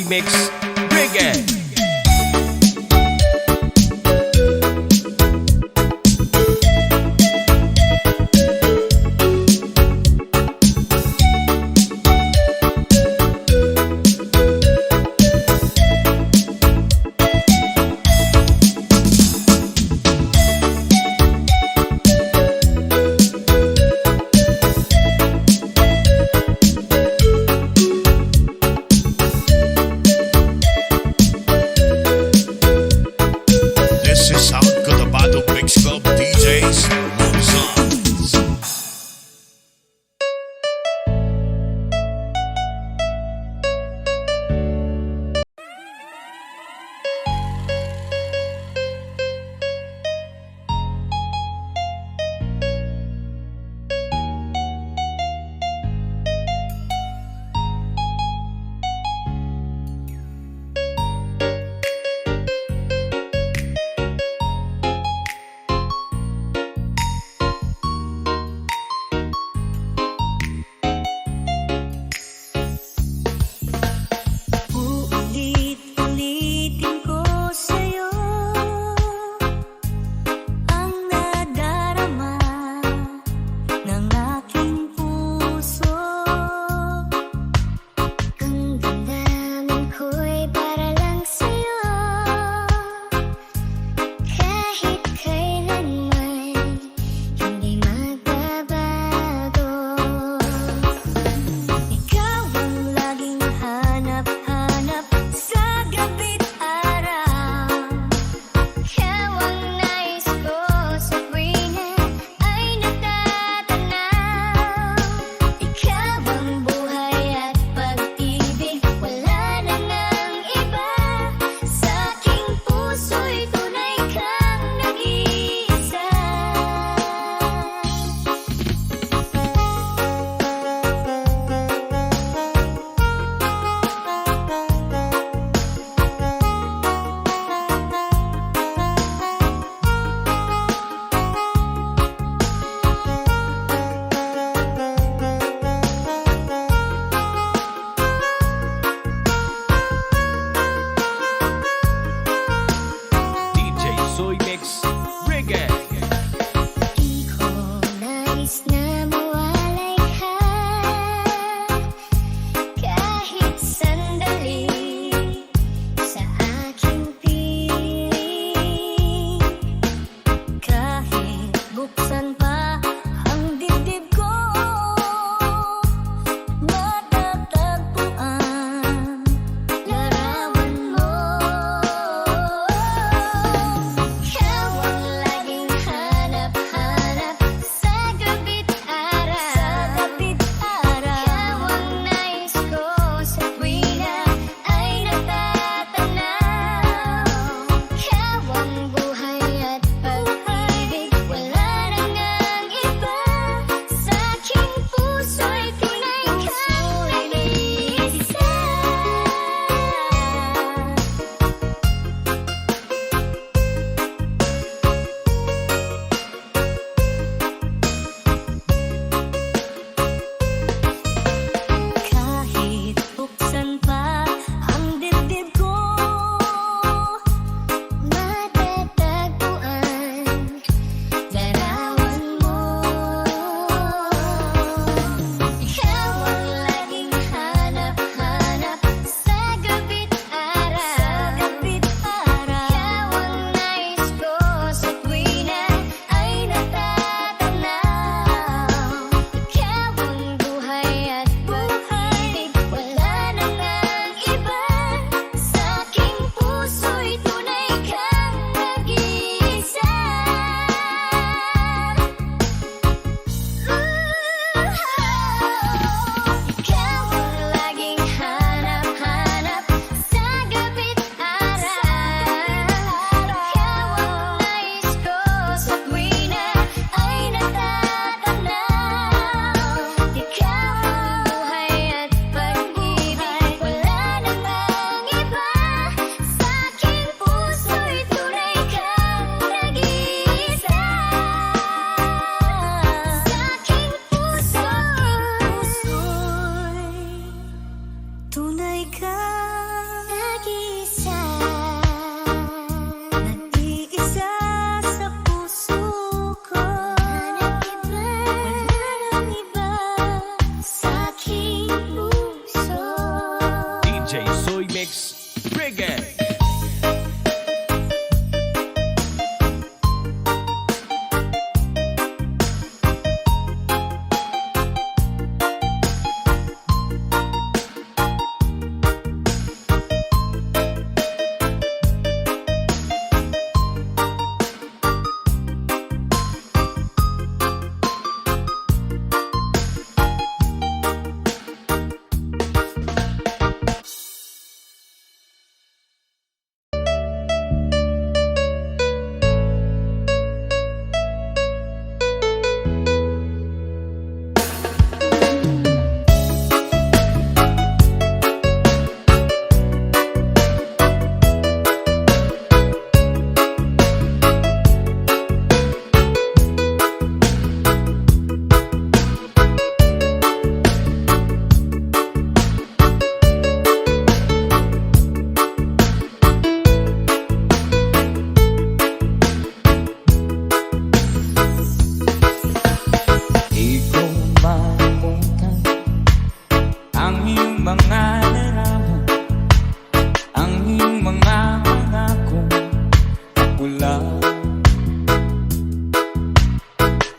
Soy Mix Reggae. This is Sound Cotabato Mix Club DJs Luzons. Uulit-ulitin ko sa'yo ang nadarama ng aking puso. Ang damdamin ko'y para lang sa'yo, kahit kailanman hindi magbabago. Ikaw ang laging hanap-hanap sa gabi't araw. Ikaw ang nais ko sa tuwina ay natatanaw. Ikaw ang buhay at pag-ibig, wala na ngang iba. Sa aking puso'y tunay kang nag-iisa. DJ Soy Mix Reggae. Di ko nais na mawalay ka kahit sandali sa aking piling. Kahit buksan pa ang dibdib ko, matatagpuan larawan mo. Ikaw ang laging hanap-hanap sa gabi't araw. Ikaw ang nais ko sa tuwina ay natatanaw. Ikaw ang buhay at pag-ibig, wala na ngang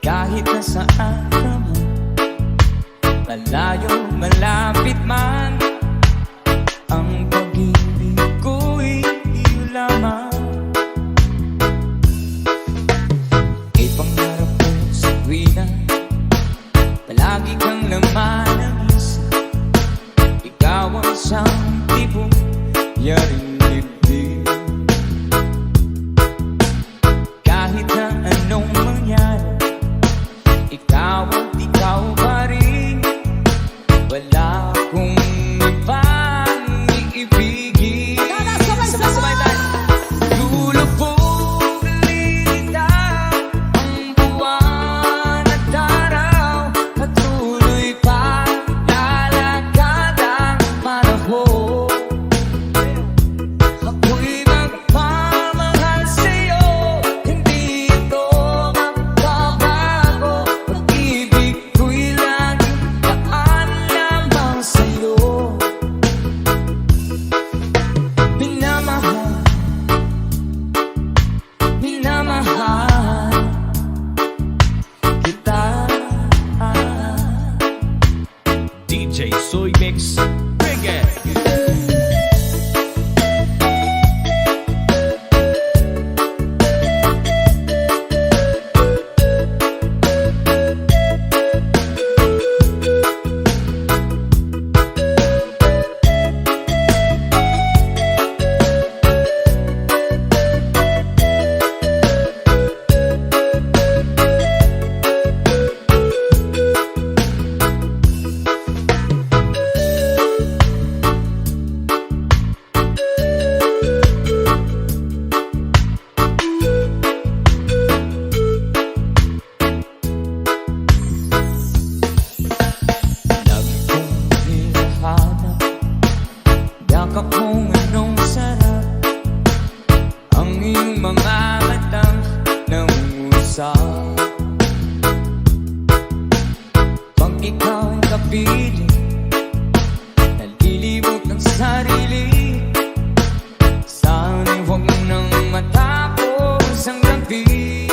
Kahit nasaan ka man, malayo, malapit man, ang pag-ibig ko'y iyo lamang. May pangarap ko sa tuwina, palagi kang laman ng isip. Ikaw ang isang tipong yaring dibdib. Kahit na anong mangyari, ikaw at ikaw pa rin. Wala akong ibang iibigin. Sabay-sabay tayo. Lulubog lilitaw ang buwan at araw, patuloy pa lalakad ang panahon. Ako'y magpamahal sa'yo, hindi ito magbabago. Pag-ibig ko'y laging daan lamang sa'yo. Minamahal, minamahal kita. DJ Soy Mix Reggae. Lagi kong hinahanap, yakap kong anong sarap, ang iyong mga matang nangungusap. Pag ikaw'y kapiling, nalilimot ng sarili. Sana'y huwag mo nang matapos ang gabi.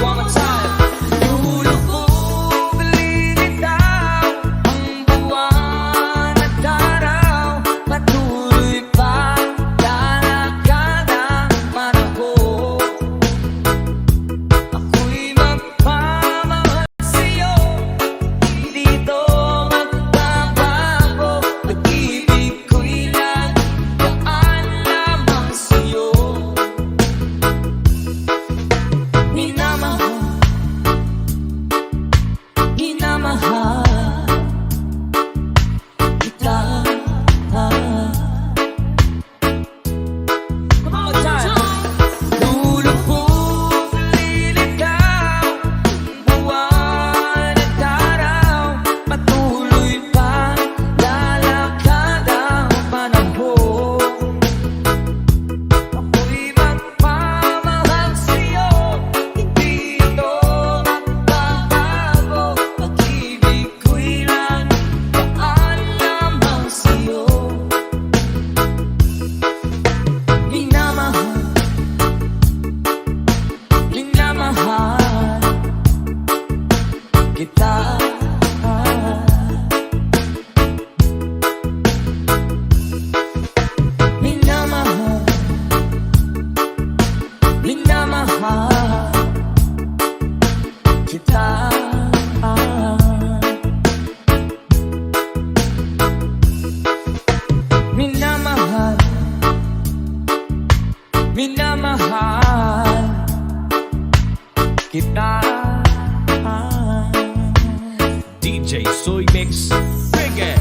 One more time. Lulubog lilitaw ang buwan at araw, patuloy pa lalakad ang panahon. Ako'y magpamahal sa'yo, hindi ito magbabago. Pag-ibig ko'y laging daan lamang sa'yo. Minamahal, minamahal kita. Come on, time. Lulubog lilitaw buwan at araw, patuloy pa lalakad ang panahon. Ako'y magpamahal sa'yo, hindi ito magbabago. Pag-ibig ko'y laging daan lamang sa'yo. Minamahal, minamahal kita. Minamahal, minamahal kita. Minamahal, minamahal kita. DJ Soy Mix Reggae.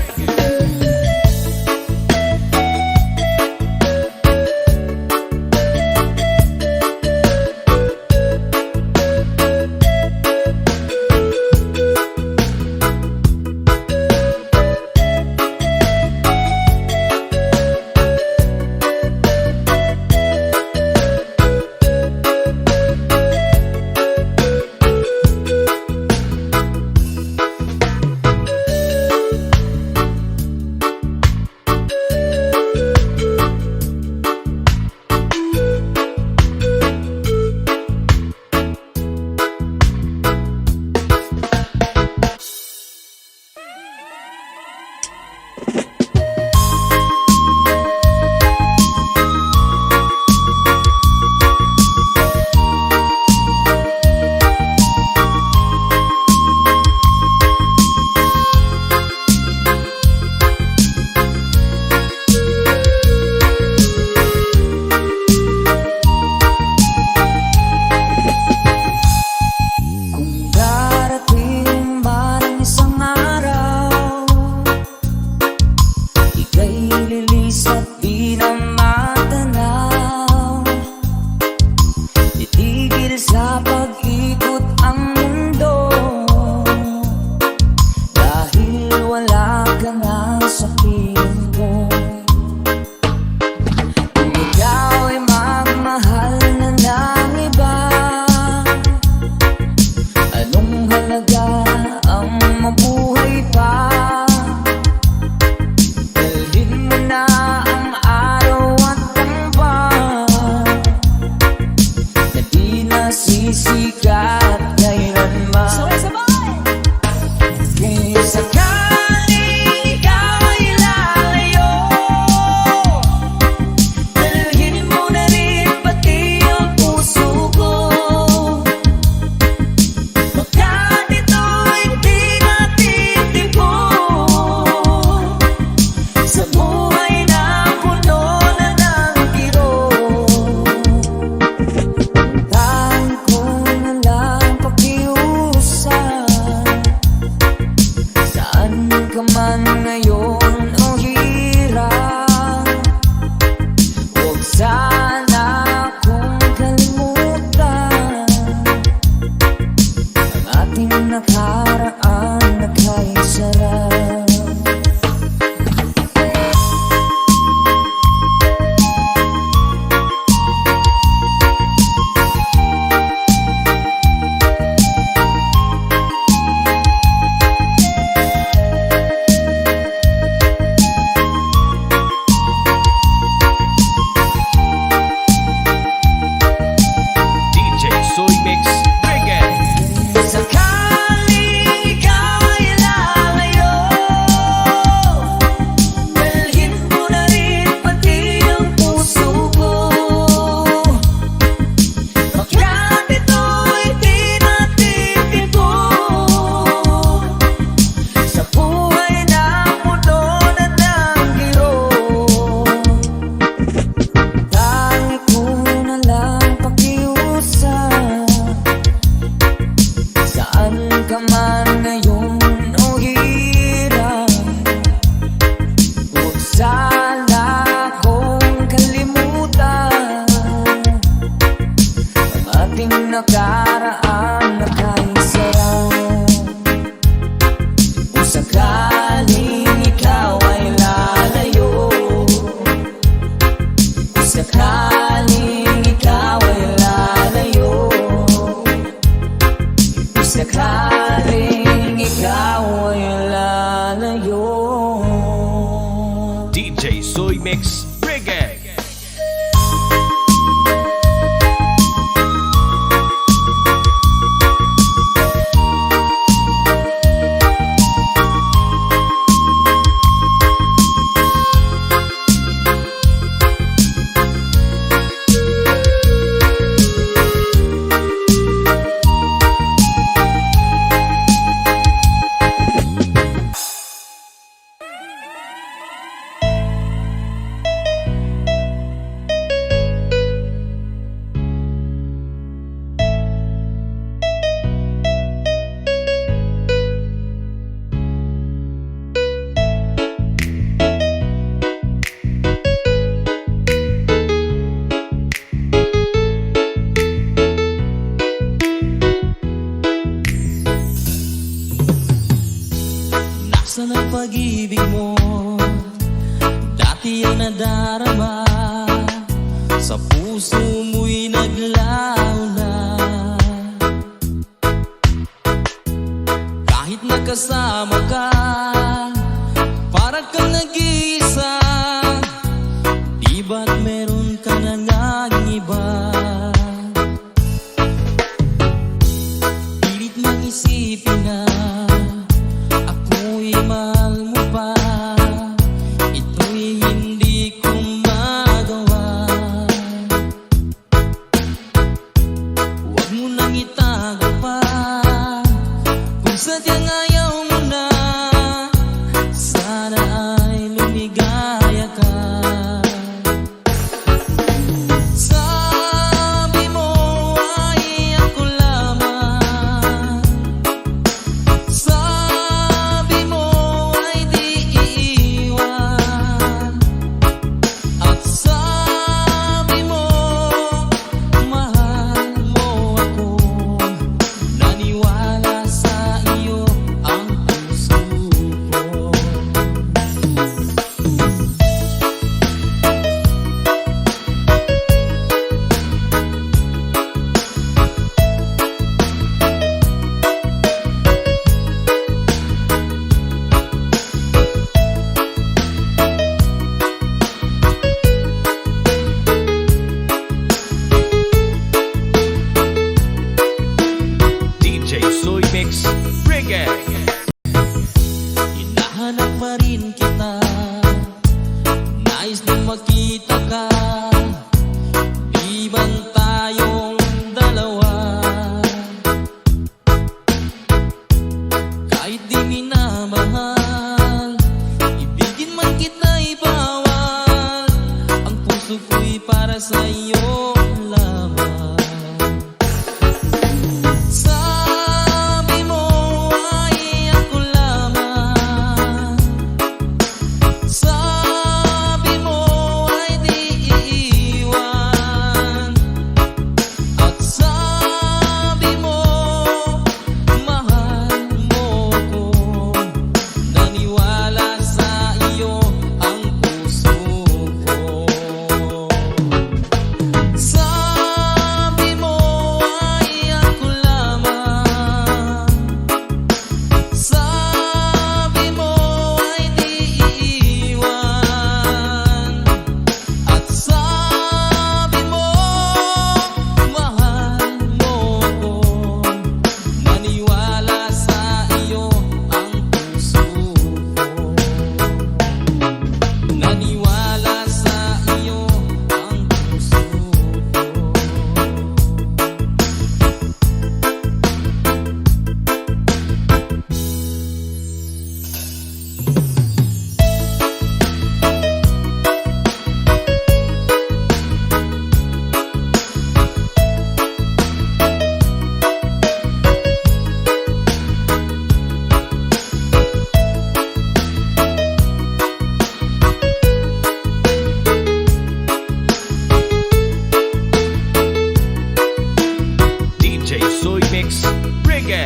sikat kailanman. Kung sakaling ikaw ay lalayo, dalhin mo na rin pati ang puso ko. Baka dito'y di natin tibo, sa buhay na puno na ng kirot. Tanging ko na lang pakiusap, saan ka man ngayon o hirap, huwag sana akong kalimutan ang ating nakaraan na kay sarap. DJ Soy Mix Reggae. Sakaling ikaw ay lalayo, dalhin mo na rin pati ang puso ko. Baka dito'y di natin tibo, sa buhay na puno na ng kirot. Tanging ko na lang pakiusap, saan ka man ngayon o hirap, huwag sana akong kalimutan ang ating nakaraan na kay sarap. Kung sakaling ikaw ay lalayo, kung sakaling ikaw ay lalayo, kung sakaling ikaw ay lalayo. DJ Soy Mix Reggae. Nasaan ang pag-ibig mo? Dati ay nadarama, sa puso mo'y naglaho na. Kahit nakasama ka, parang kang nag-iisa. Di ba't meron ka na ngang iba? Pilit mang isipin na ako'y mahal mo pa, ito'y hindi ko magawa. Huwag mo nang itago pa, kung sadyang ayaw mo na, sana ay lumigaya ka. Sabi mo ay ako lamang, sabi mo ay di iiwan, at sabi mo mahal mo ako. Naniwala sa iyo Mix Reggae. Hinahanap pa rin kita, nais na makita ka, di ba tayong dalawa? Kahit di minamahal, ibigin man kita'y bawal, ang puso ko'y para sa'yo lamang. Sabi mo ay ako lamang, sabi mo ay di iiwan, at sabi mo mahal mo ko, naniwala sa iyo ang puso ko. Sabi mo ay ako lamang, sabi mo ay di iiwan, at sabi mo mahal mo ko, naniwala sa iyo ang puso ko, naniwala sa iyo ang puso ko. DJ Soy Mix Reggae.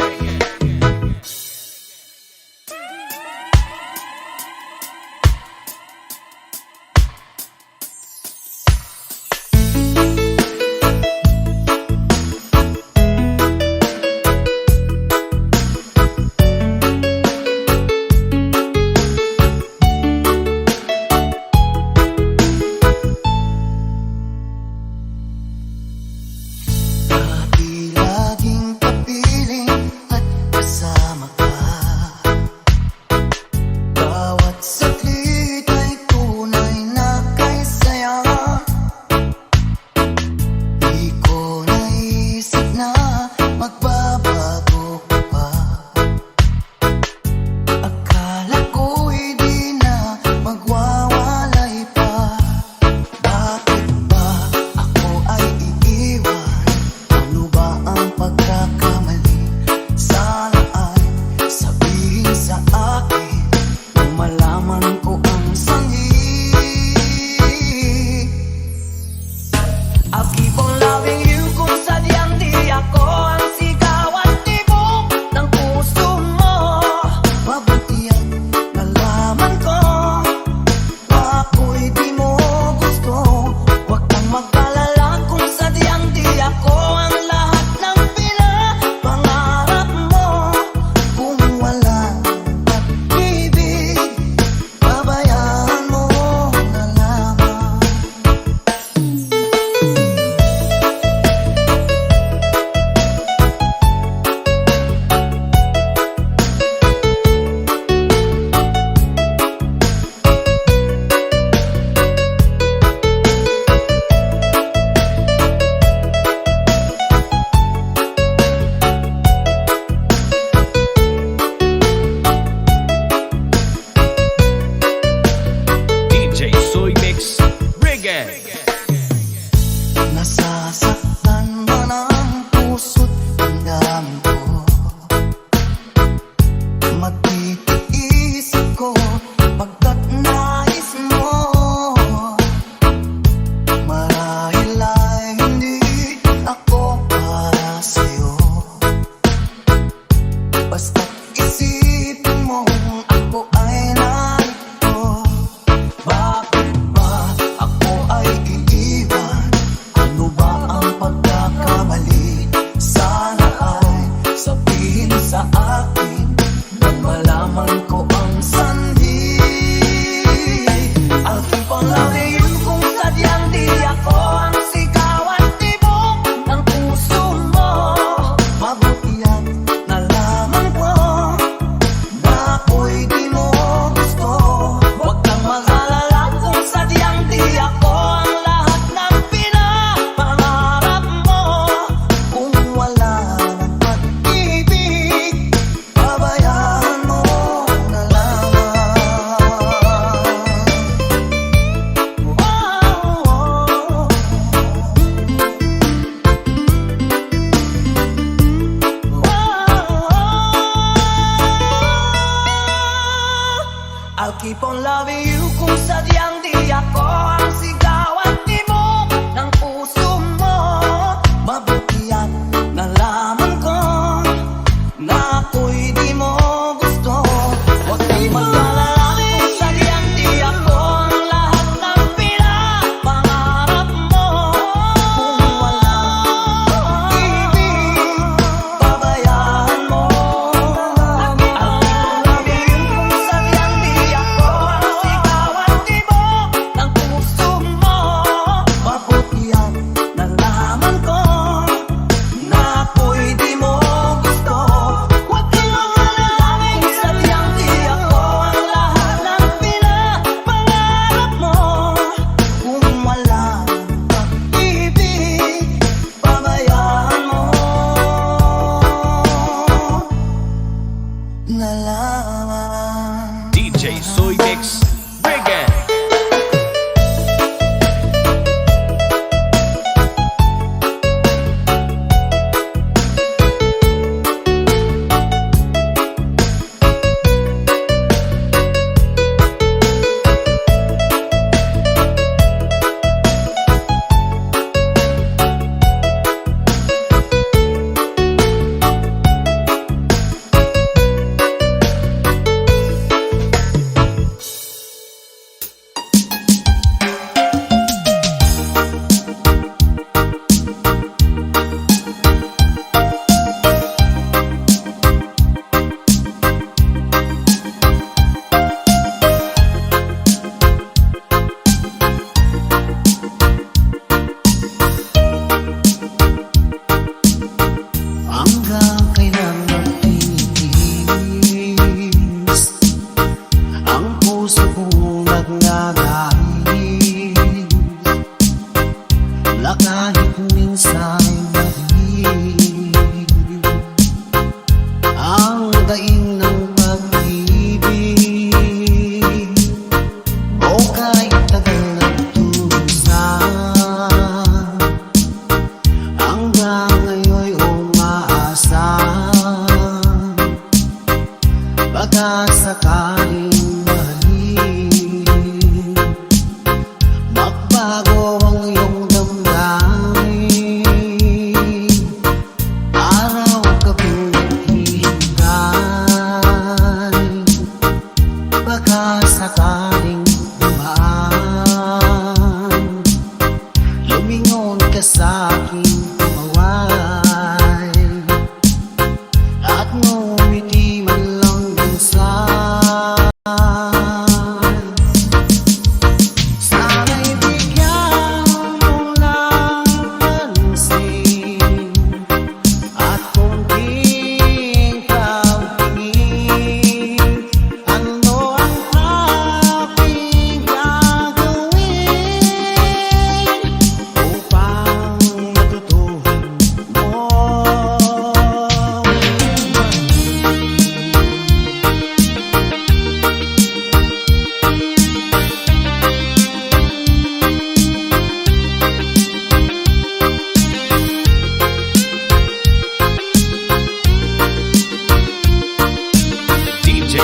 Di laging kapiling at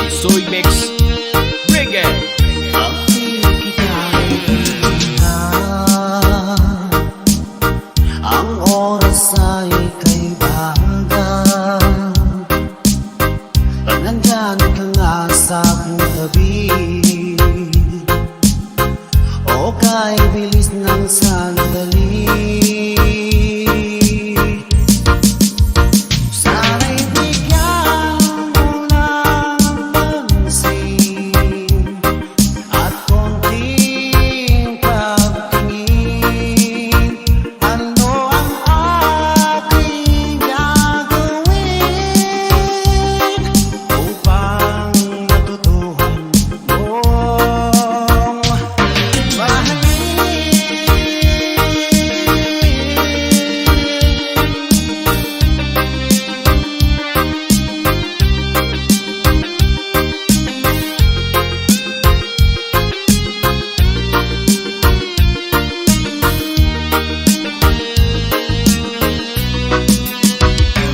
Soy Mix Reggae. Ang oras ay kay baga. Nandyan ka nga sa aking tabi, o kay bilis ng sandali. Sana'y bigyan mo ng pansin at konting pagtingin. Ano ang aking gagawin upang matutuhan mong mahalin?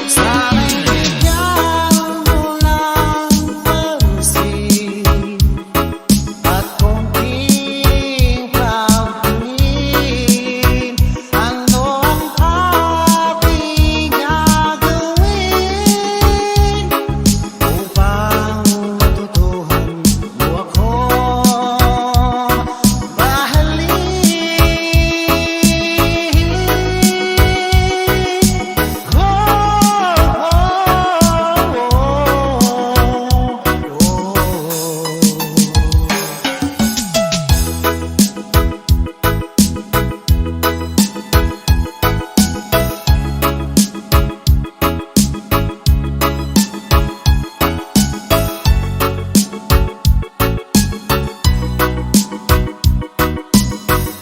Sana'y bigyan mo ng pansin at konting pagtingin. Ano ang aking gagawin upang matutuhan mo akong mahalin?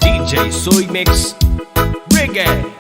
DJ Soy Mix Reggae.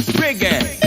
Reggae.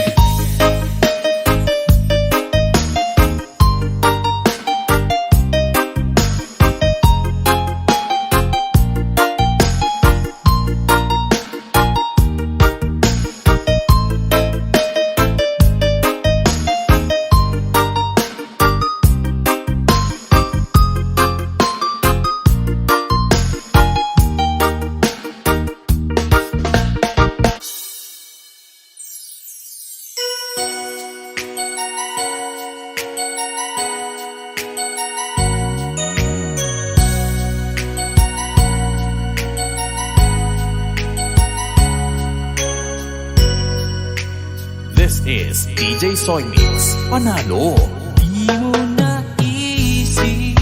This is DJ Soy Mix Panalo. Di mo naisip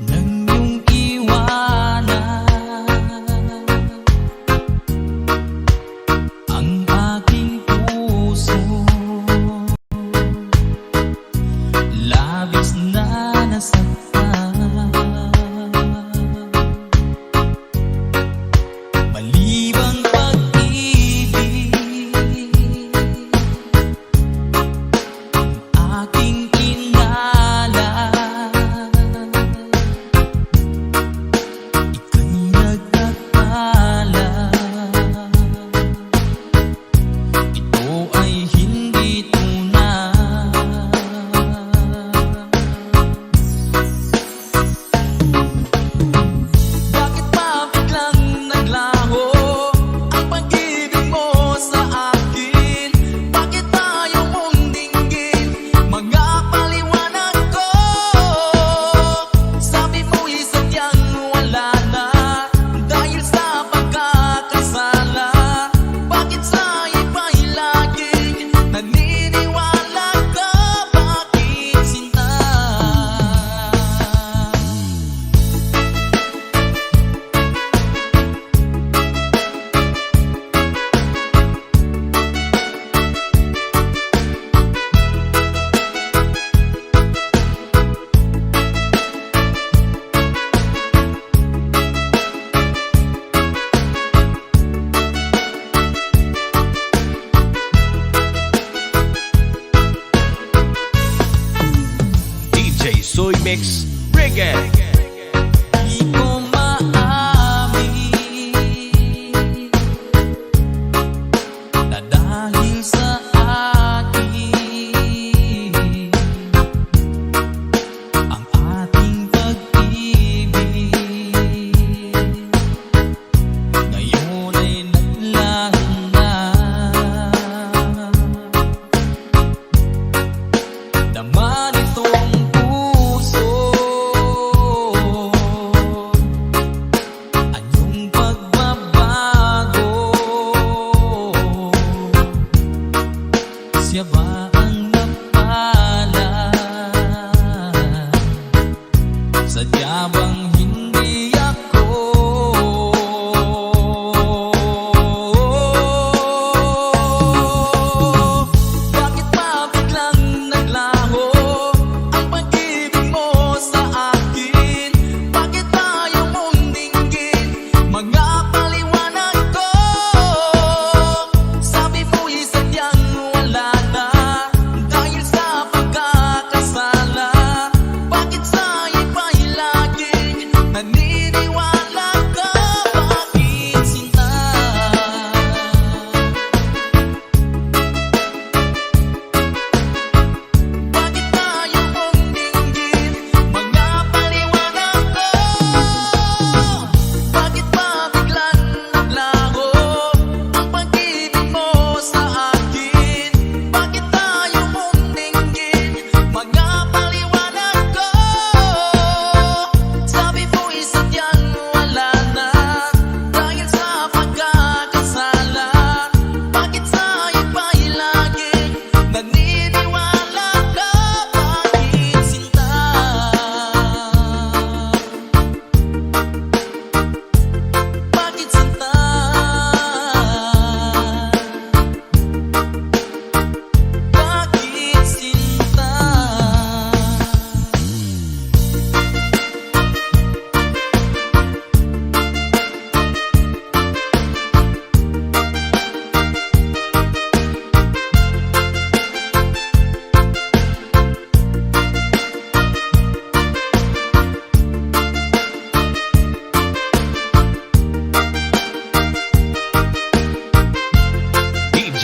nang iyong iwanan ang aking puso, labis na nasaktan. Malibang pag-ibig aking inalan, ika'y nagkakala. Ito ay hindi tunay. Bakit ba biglang naglaho ang pag-ibig mo sa akin? Bakit tayo mong dinggin mga paliwanag ko? Sabi mo'y sadyang wala na dahil sa pagkakasala. Bakit sa iba'y laging naniniwala ka? Bakit sinta? DJ Soy Mix Reggae. Di ko maamin na dahil sa akin ang ating pag-ibig ngayon ay naglaho na. Naman itong puso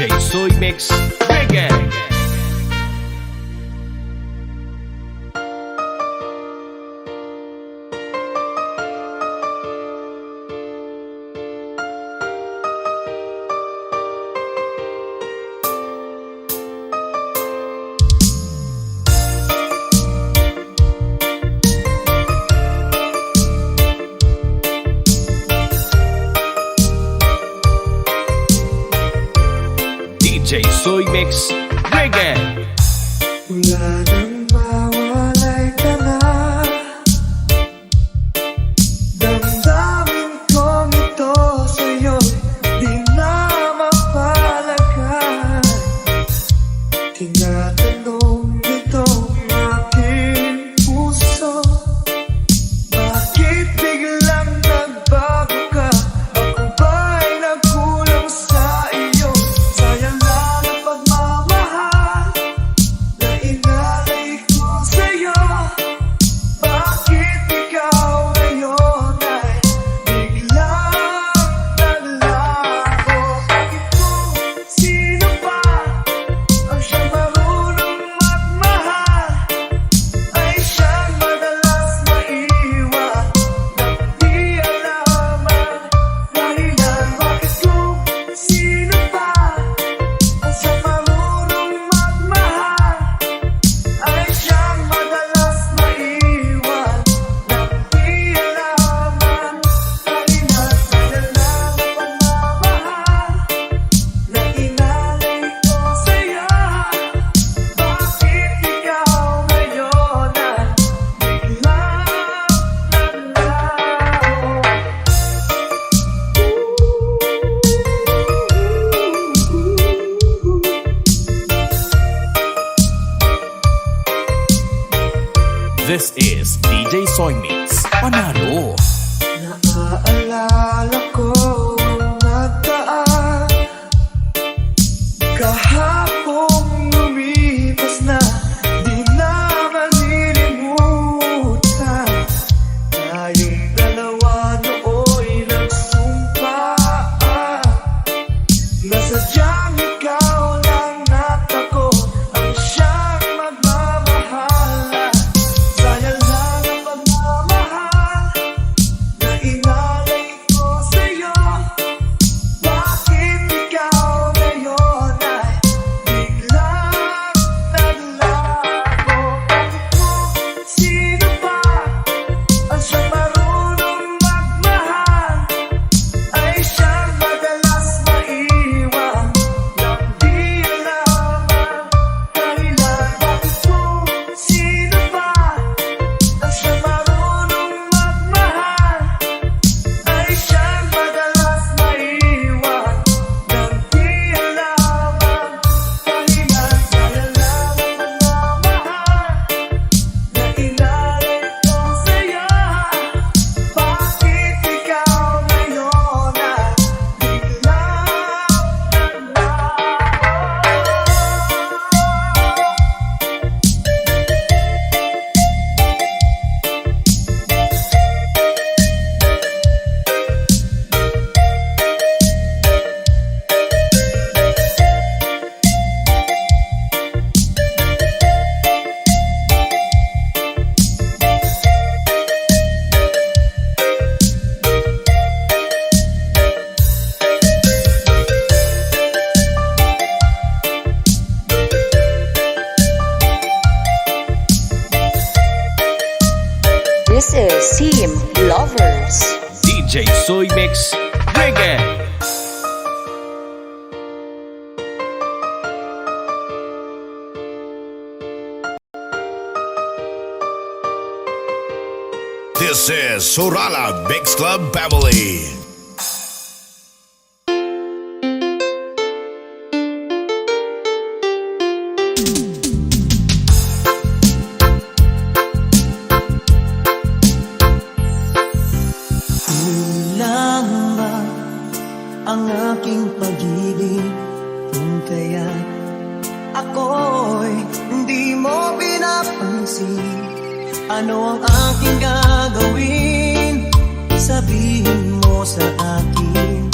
DJ Soy Mix Reggae. DJ Soy Mix Reggae. Wala nang mawalay ka na. Damdamin kong ito sa'yo, di na mapalagay. Tinatanong itong aking puso, bakit biglang nagbago ka? Ako ba'y nagkulang sa iyo? Sayang lang ang pagmamahal na inalay ko sa'yo. Bakit ikaw ngayon ay biglang naglaho? Bakit kung sino pa ang siyang marunong magmahal ay siyang madalas maiwan nang di alam ang dahilan? Bakit kung sino pa ang siyang marunong magmahal ay siyang madalas maiwan nang di alam ang dahilan? Sayang lang ang pagmamahal na inalay ko sa'yo. Bakit ikaw ngayon ay biglang This is DJ Soy Mix Panalo. Naaalala ko ang nagdaan, kahapong lumipas na, di na malilimutan. Tayong dalawa nooy nagsumpaan na sadyang ikaw lang at ako ang siyang magmamahalan. Sayang lang ang pagmamahal na inalay ko sa'yo. Bakit ikaw ngayon ay biglang naglaho? Bakit kung sino pa ang siyang marunong magmahal ay siyang madalas maiwan nang di alam ang dahilan? Bakit kung sino pa ang siyang marunong magmahal ay siyang madalas maiwan nang di alam ang dahilan? Sayang lang ang pagmamahal na inalay ko sa'yo. Bakit ikaw ngayon ay biglang This is Team Lovers. DJ Soy Mix Reggae. This is Sorala Mix Club Family. Lang ba ang aking pag-ibig kung kaya ako'y hindi mo pinapansin? Ano ang aking gagawin? Sabihin mo sa akin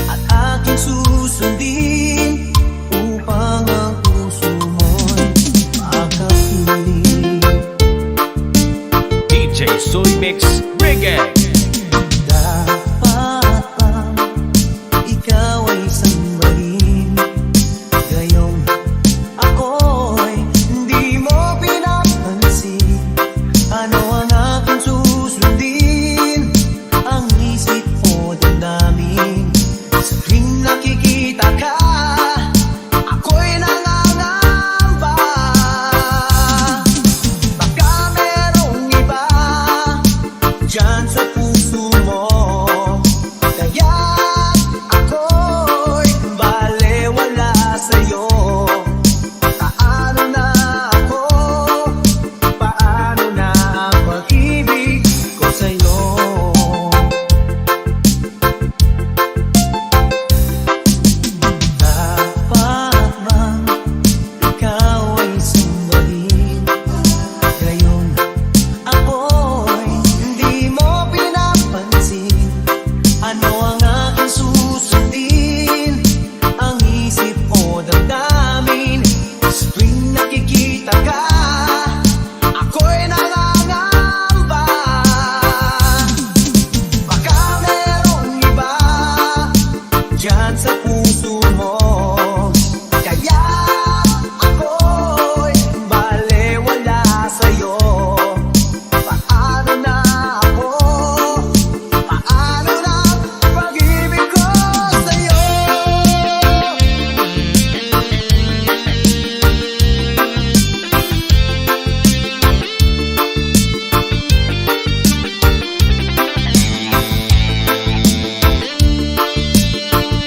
at aking susundin. dyan sa puso mo. Kaya ako'y balewala sa'yo. Paano na ako? Paano na pag-ibig ko sa'yo?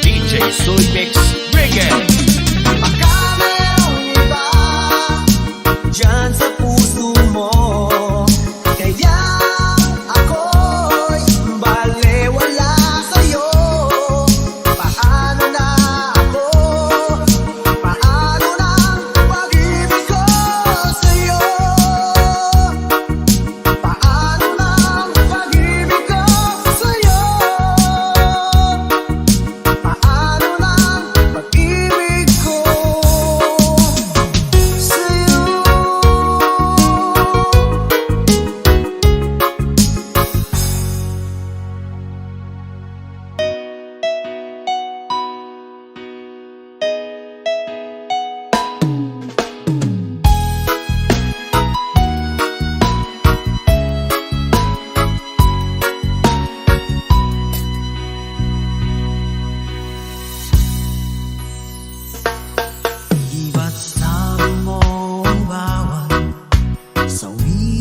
DJ Soy Mix Reggae. Baka merong iba dyan sa puso mo. Kaya ako'y balewala sa'yo. Paano na ako? Paano na pag-ibig ko sa'yo? Paano na pag-ibig ko sa'yo? Paano na pag-ibig ko Iba't sabi mo ang bawat sawi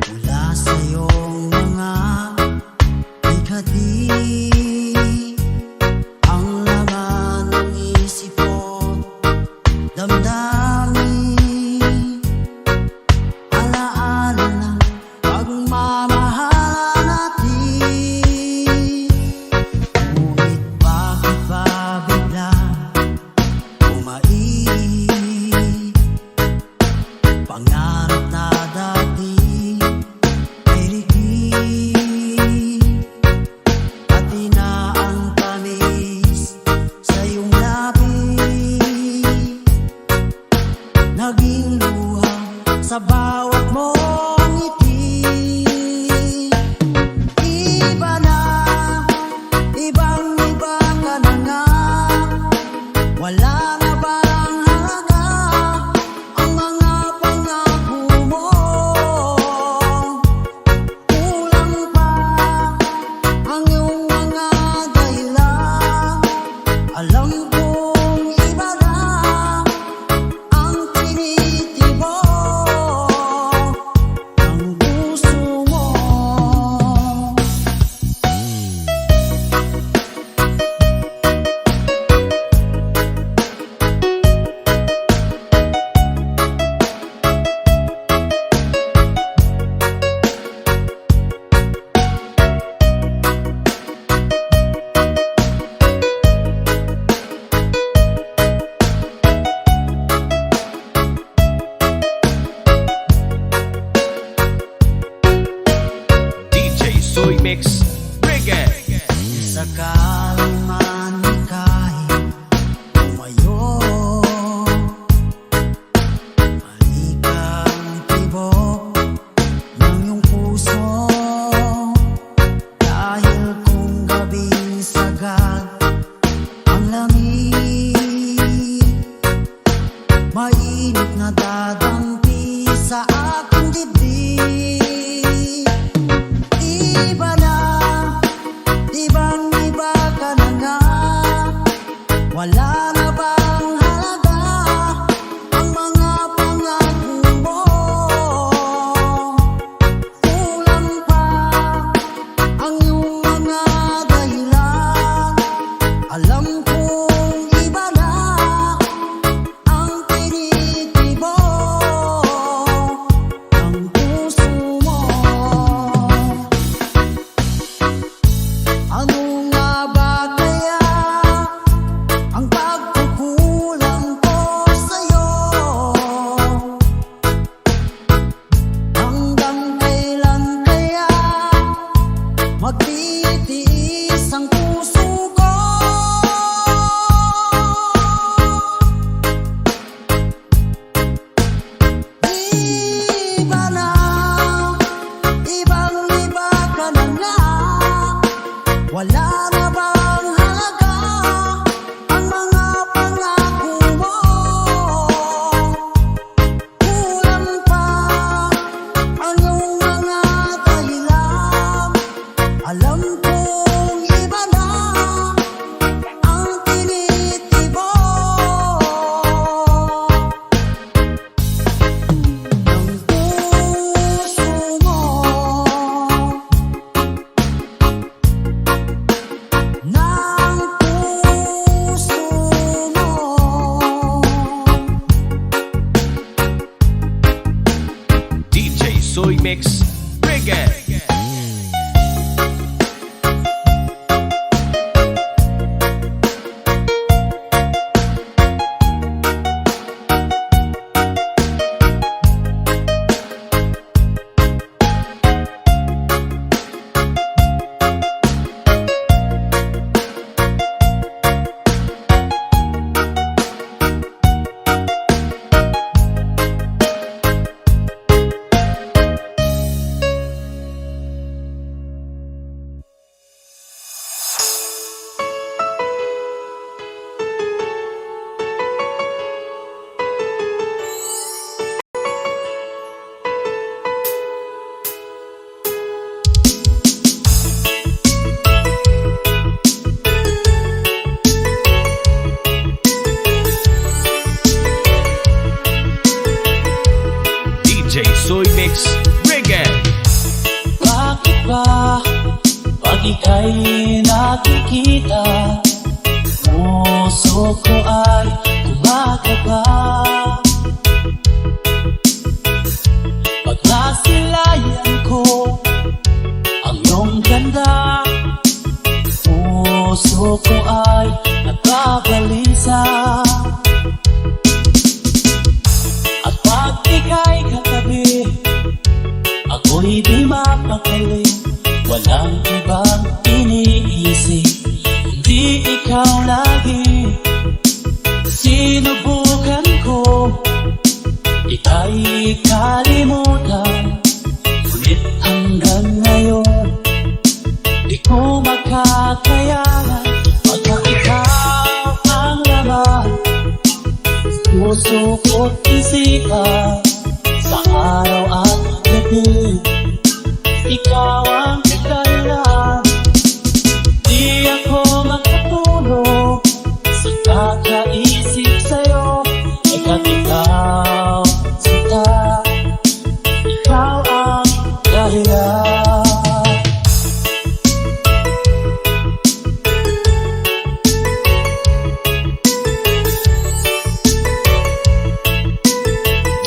mula sa iyong mga ikati. Ang laman ng isip ko, damdamin, alaala ng pagmamahal natin. Ngunit bakit ba bigla umait? Pangarap na dati ay ligid, pati na ang tamis sa iyong labi, naging luha sa bawat mong ngiti. Iba na, ibang-iba ka na nga. Wala na bang halaga ang mga pangako mo? Kulang pa ang iyong mga dahilan. Alam kong iba na ang tinitibok ng puso mo. DJ Soy Mix Reggae. Sakaling man ika'y tumayo, malikang tibok ng iyong puso. Dahil kung gabing sagad ang lamig, mainit na dadampi sa aking dibdib. Iba na, ibang-iba ka na nga. Wala na bang halaga ang mga pangako mo? Kulang pa ang iyong mga dahilan. Alam kong iba na ang tinitibok ng puso mo. Ano nga ba kaya ang pagkakataon Wala na bang halaga ang mga pangako mo? Kulang pa ang iyong mga dahilan. Alam kong iba na ang tinitibo ng puso mo. DJ Soy Mix Reggae. DJ Soy Mix Reggae. Bakit ba pag ika'y nakikita, puso ko ay gumagaba? Pag nasilayan ko ang iyong ganda, puso ko ay nagbabalisa. At pag ika'y katabi, ako'y di mapakali. Walang ibang iniisip, hindi ikaw lagi. Sinubukan ko, ika'y kalimutan. Ngunit hanggang ngayon, di ko makakayanan. Pagka ikaw ang laman, puso ko't isipan, sa araw at gabi, ikaw ang dahilan. Di ako makatulog sa kakaisip sa'yo. Ika't ikaw, sinta, ikaw ang dahilan.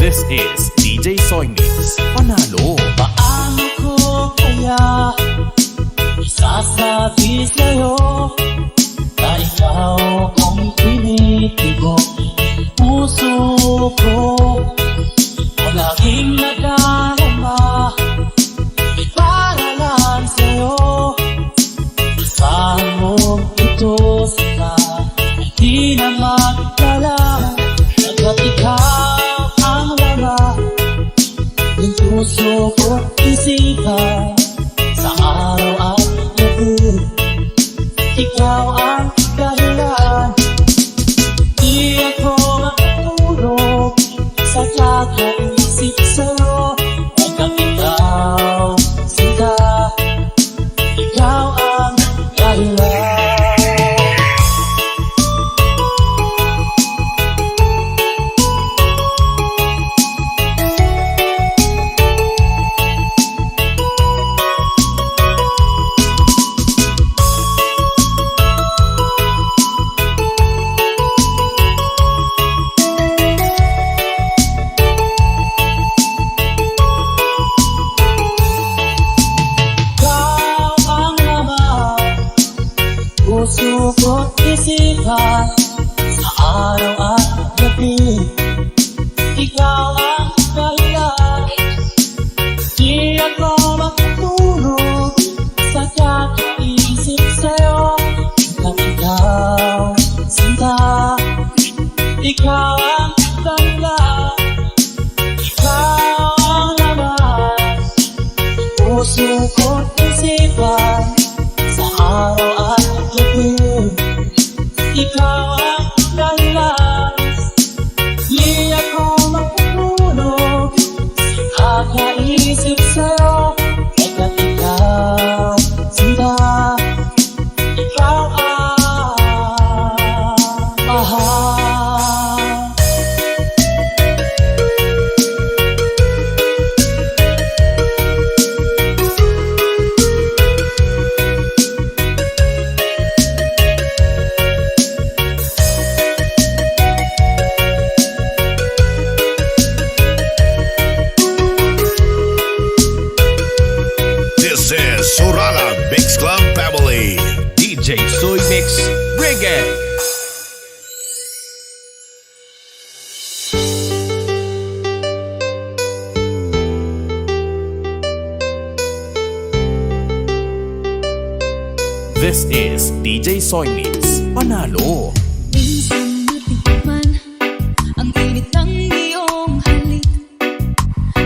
This is DJ Soy Mix Panalo. Paano ko kaya isasabi sa'yo na ikaw ang tinitibo? Puso ko palaging nadarama, may para lang sa'yo. Asahan mo ito sila, hindi na magdala. Hanggat ikaw ang laman ng puso ko't isipan, sa araw at gabi, ikaw ang dahilan. Di ako makatulog sa kakaisip sa'yo. Hanggang ikaw, sinta, ikaw ang dahilan. Puso ko't isipan, sa araw at gabi, ikaw ang dahilan. Di ako makatulog sa kakaisip sa'yo. Hanggang ikaw, sinta, ikaw ang dahilan. Ikaw ang laman, puso ko't isipan, sa araw DJ Soy Mix Reggae. This is DJ Soy Mix Panalo. Minsan natikman ang init ng iyong halik.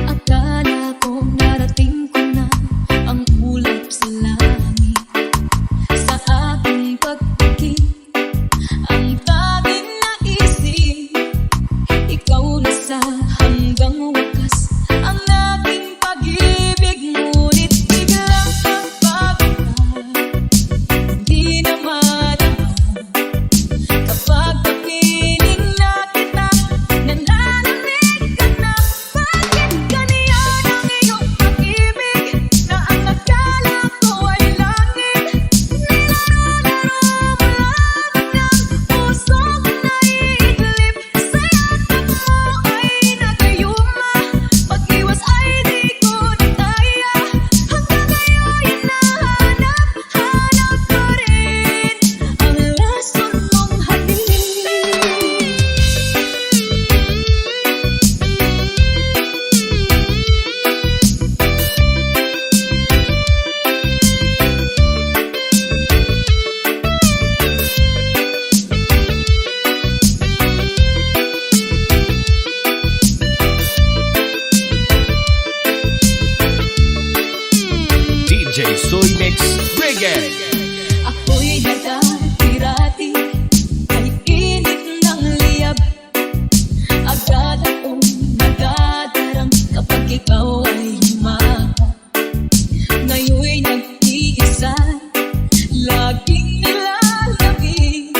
Akala ko narating ko na ang ulap sa langit. Sa aking pagpikit, ang tanging naisip, ikaw na sa hanggang wakas ang naging pag-ibig. Ngunit biglang nagbago ka, hindi na madama. Kapag napiling na kita, nalalamig ka na. Bakit ganyan ang iyong pag-ibig, na ang akala ko ay langit? Nilaro-laro mo lamang ang puso ko na iidlip. Sa yakap mo ay nagayuma, pag-iwas ay di ko na kaya. Hanggang ngayon hinahanap ko rin ang lason mong halik. DJ Soy Mix Reggae. Ako'y nagdadati kay init ng liyab. Agad akong nagadarang kapag ikaw ay humahak. Ngayon'y nag-iisa, laging nilalapit.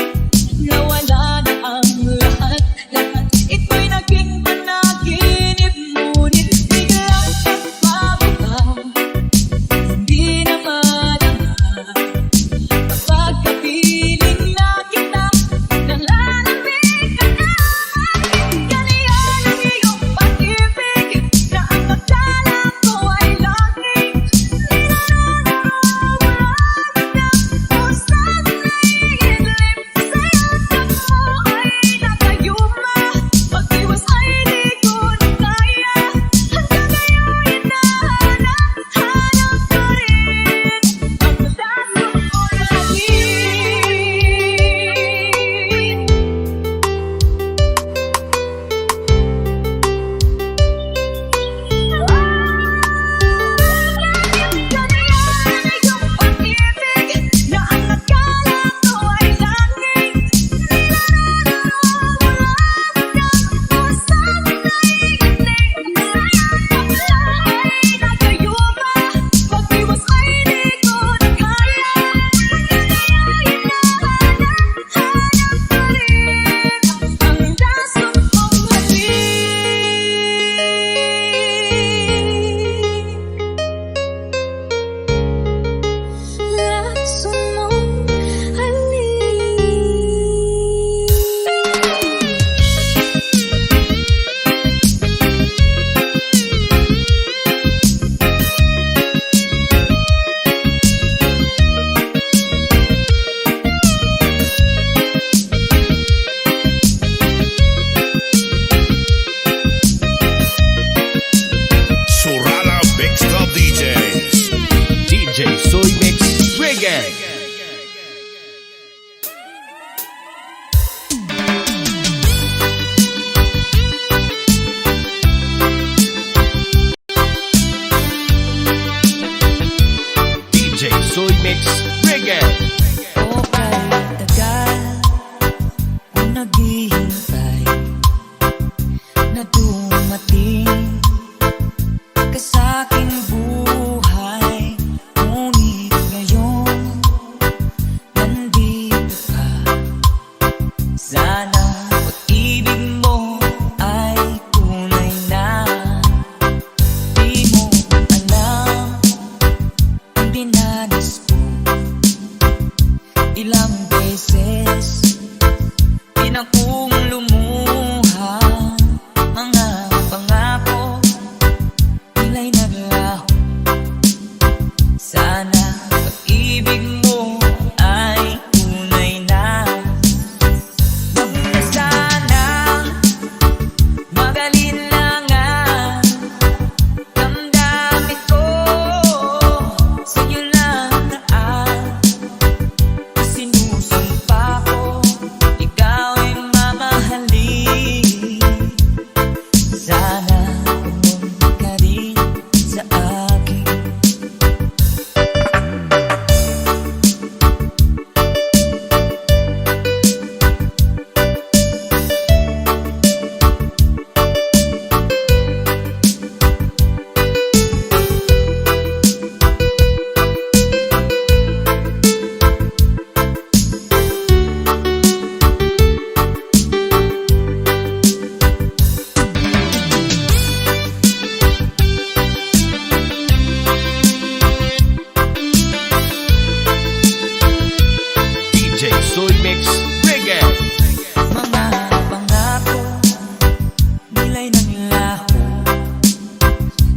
Nawala na ang lahat, lahat ito'y naging panaginip. Ngunit biglang nagbago ka, hindi na madama. Kapag kapiling na kita, nalalamig ka na. Bakit ganyan ang iyong pag-ibig, na ang akala ko ay langit? Nilaro-laro mo lamang ang puso ko na iidlip. Sa yakap mo ay nagayuma, pag-iwas ay di ko na kaya. Hanggang ngayon hinahanap ko rin ang lason mong halik. Bakit ganyan ang iyong pag-ibig, na ang akala ko ay langit? Nilaro-laro mo lamang ang puso ko na iidlip. Sa yakap mo ay nagayuma, pag-iwas ay di ko na kaya. Hanggang ngayon hinahanap ko rin ang lason mong halik. Lason mong Surala Big Club DJs. DJ Soy Mix Reggae. DJ Soy Mix Reggae. O kay tagal kung naghihintay na dumating ka sa'king buhay. Ngunit ngayon nandito ka. Sana pag-ibig mo ay tunay na. Di mo alam ang dinanas ko. Ilang beses din akong lumuha. Mga pangako nila'y naglaho. Sana pag-ibig mo ay Soy Mix Reggae. Mga pangako, nilay ng laho.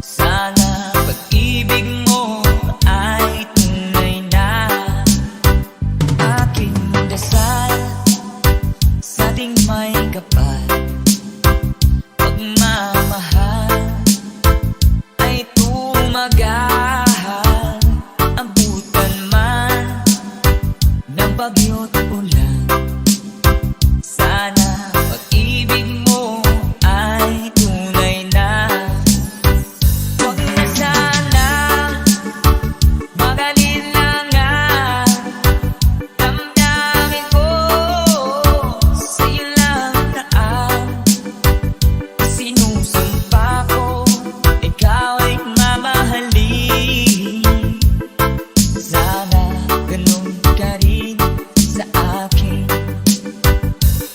Sana pag-ibig mo ay tunay na. Aking dasal sa ating may kapal. Pagmamahal ay tumagahal. Abutan man ng bagyo't ulan. Sana pag-ibig mo ay tunay na. Huwag na sana mag-alinlangan. Damdamin ko sa'yo lang na ang sinusumpa ko. Ikaw ay mamahalin. Sana ganun ka rin sa akin.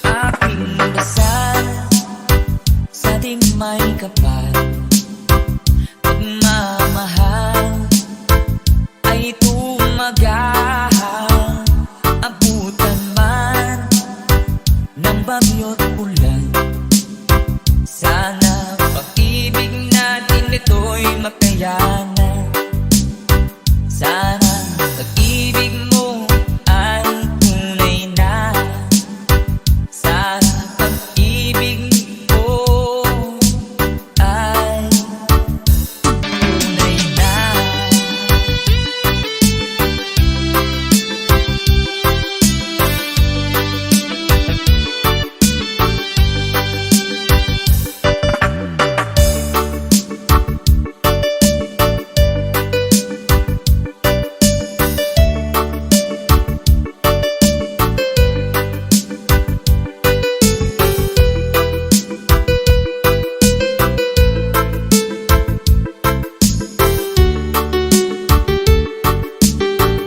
Aking dasal sa ating may kapal. Pagmamahal ay tumagahal. Abutan man ng bagyo't ulan. Sana pag-ibig natin ito'y makayanan. Sana pag-ibig mo ay tunay na. Sana pag-ibig mo ay tunay na.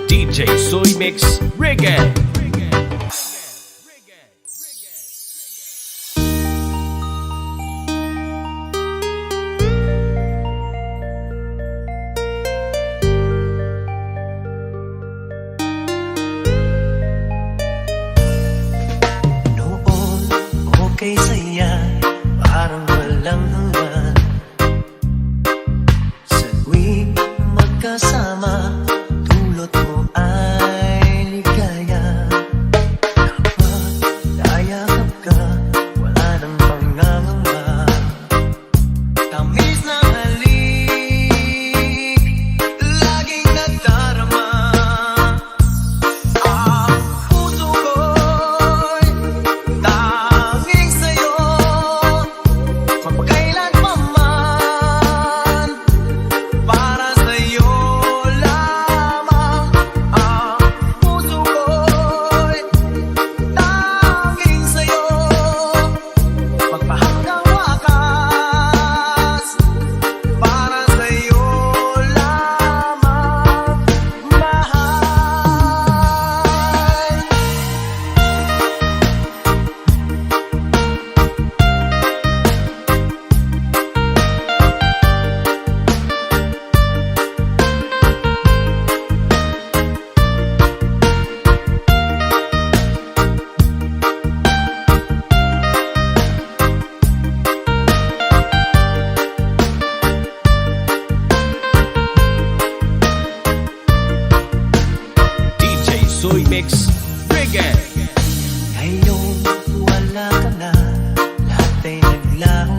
DJ Soy Mix Reggae. Noon, okay saya, parang walang hanggan. Sa tuwing magkasama, dulot mo ay ligaya. Kapag nayakap ka, wala nang pangangamba. Tamis ng halik, laging nadarama. Ang puso ko'y tanging sa'yo, magpakailan pa man. Para sa'yo lamang. Ang puso ko'y tanging sa'yo, magpahanggang wakas. Para sa'yo lamang, mahal. DJ Soy Mix Reggae. Ngayong wala ka na, lahat ay naglaho